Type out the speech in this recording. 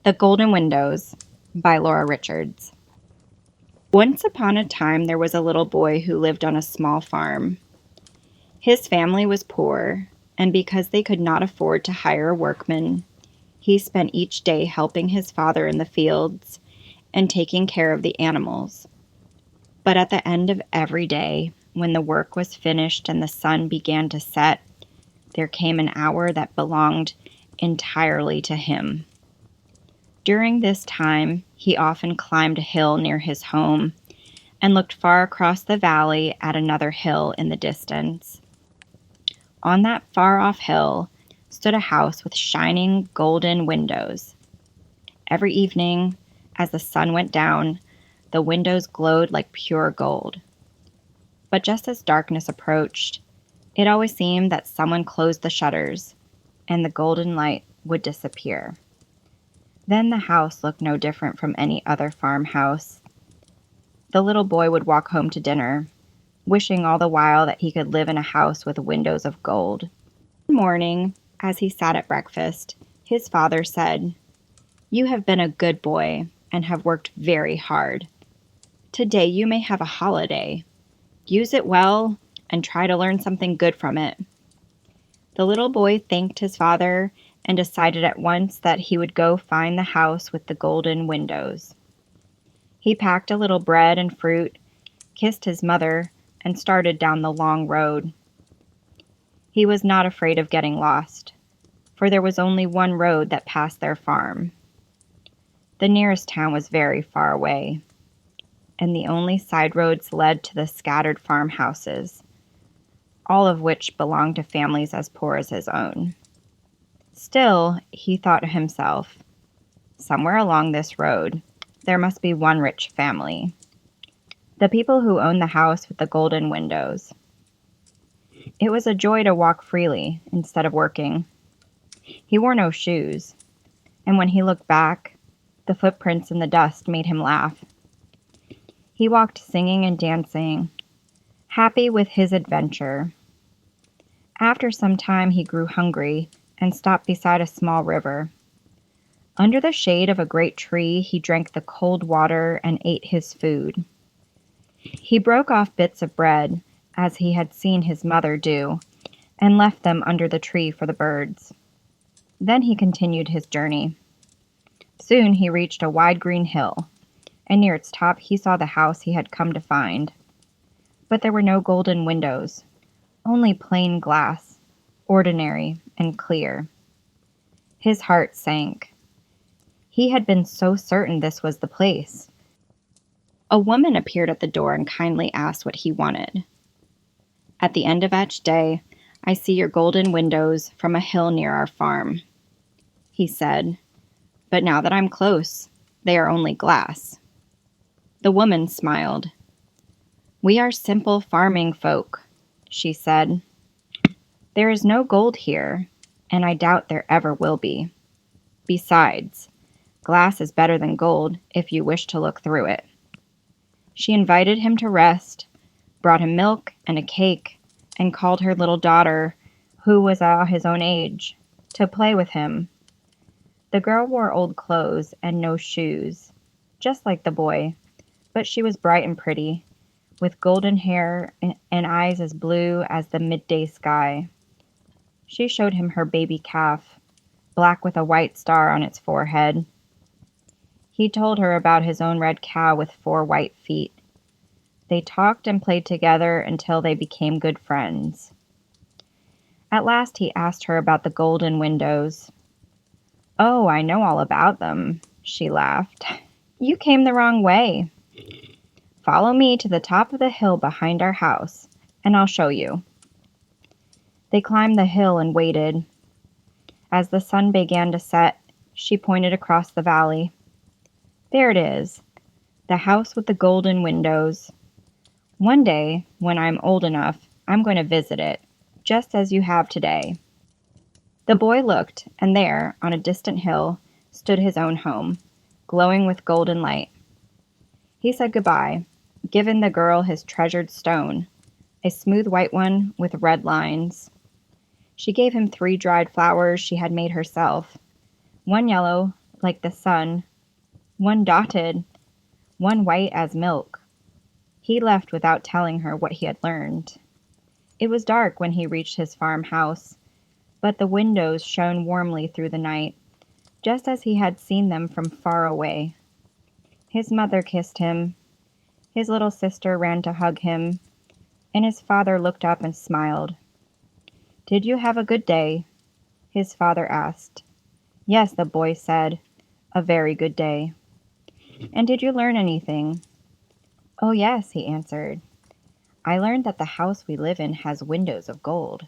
The Golden Windows by Laura Richards. Once upon a time, there was a little boy who lived on a small farm. His family was poor, and because they could not afford to hire a workman, he spent each day helping his father in the fields and taking care of the animals. But at the end of every day, when the work was finished and the sun began to set, there came an hour that belonged entirely to him. During this time, he often climbed a hill near his home and looked far across the valley at another hill in the distance. On that far-off hill stood a house with shining golden windows. Every evening, as the sun went down, the windows glowed like pure gold. But just as darkness approached, it always seemed that someone closed the shutters, and the golden light would disappear. Then the house looked no different from any other farmhouse. The little boy would walk home to dinner, wishing all the while that he could live in a house with windows of gold. One morning, as he sat at breakfast, his father said, "You have been a good boy and have worked very hard. Today you may have a holiday. Use it well and try to learn something good from it." The little boy thanked his father and decided at once that he would go find the house with the golden windows. He packed a little bread and fruit, kissed his mother, and started down the long road. He was not afraid of getting lost, for there was only one road that passed their farm. The nearest town was very far away, and the only side roads led to the scattered farmhouses, all of which belonged to families as poor as his own. Still, he thought to himself, somewhere along this road, there must be one rich family. The people who owned the house with the golden windows. It was a joy to walk freely instead of working. He wore no shoes, and when he looked back, the footprints in the dust made him laugh. He walked singing and dancing, happy with his adventure. After some time, he grew hungry and stopped beside a small river. Under the shade of a great tree, he drank the cold water and ate his food. He broke off bits of bread, as he had seen his mother do, and left them under the tree for the birds. Then he continued his journey. Soon he reached a wide green hill, and near its top he saw the house he had come to find. But there were no golden windows, only plain glass, ordinary and clear. His heart sank. He had been so certain this was the place. A woman appeared at the door and kindly asked what he wanted. "At the end of each day, I see your golden windows from a hill near our farm," he said. "But now that I'm close, they are only glass." The woman smiled. "We are simple farming folk," she said. "There is no gold here, and I doubt there ever will be. Besides, glass is better than gold if you wish to look through it." She invited him to rest, brought him milk and a cake, and called her little daughter, who was his own age, to play with him. The girl wore old clothes and no shoes, just like the boy, but she was bright and pretty, with golden hair and eyes as blue as the midday sky. She showed him her baby calf, black with a white star on its forehead. He told her about his own red cow with 4 white feet. They talked and played together until they became good friends. At last he asked her about the golden windows. "Oh, I know all about them," she laughed. "You came the wrong way. Follow me to the top of the hill behind our house, and I'll show you." They climbed the hill and waited. As the sun began to set, she pointed across the valley. "There it is, the house with the golden windows. One day, when I'm old enough, I'm going to visit it, just as you have today." The boy looked, and there, on a distant hill, stood his own home, glowing with golden light. He said goodbye, giving the girl his treasured stone, a smooth white one with red lines. She gave him 3 dried flowers she had made herself, one yellow, like the sun, one dotted, one white as milk. He left without telling her what he had learned. It was dark when he reached his farmhouse, but the windows shone warmly through the night, just as he had seen them from far away. His mother kissed him, his little sister ran to hug him, and his father looked up and smiled. "Did you have a good day?" his father asked. "Yes," the boy said, "a very good day." "And did you learn anything?" "Oh, yes," he answered. "I learned that the house we live in has windows of gold,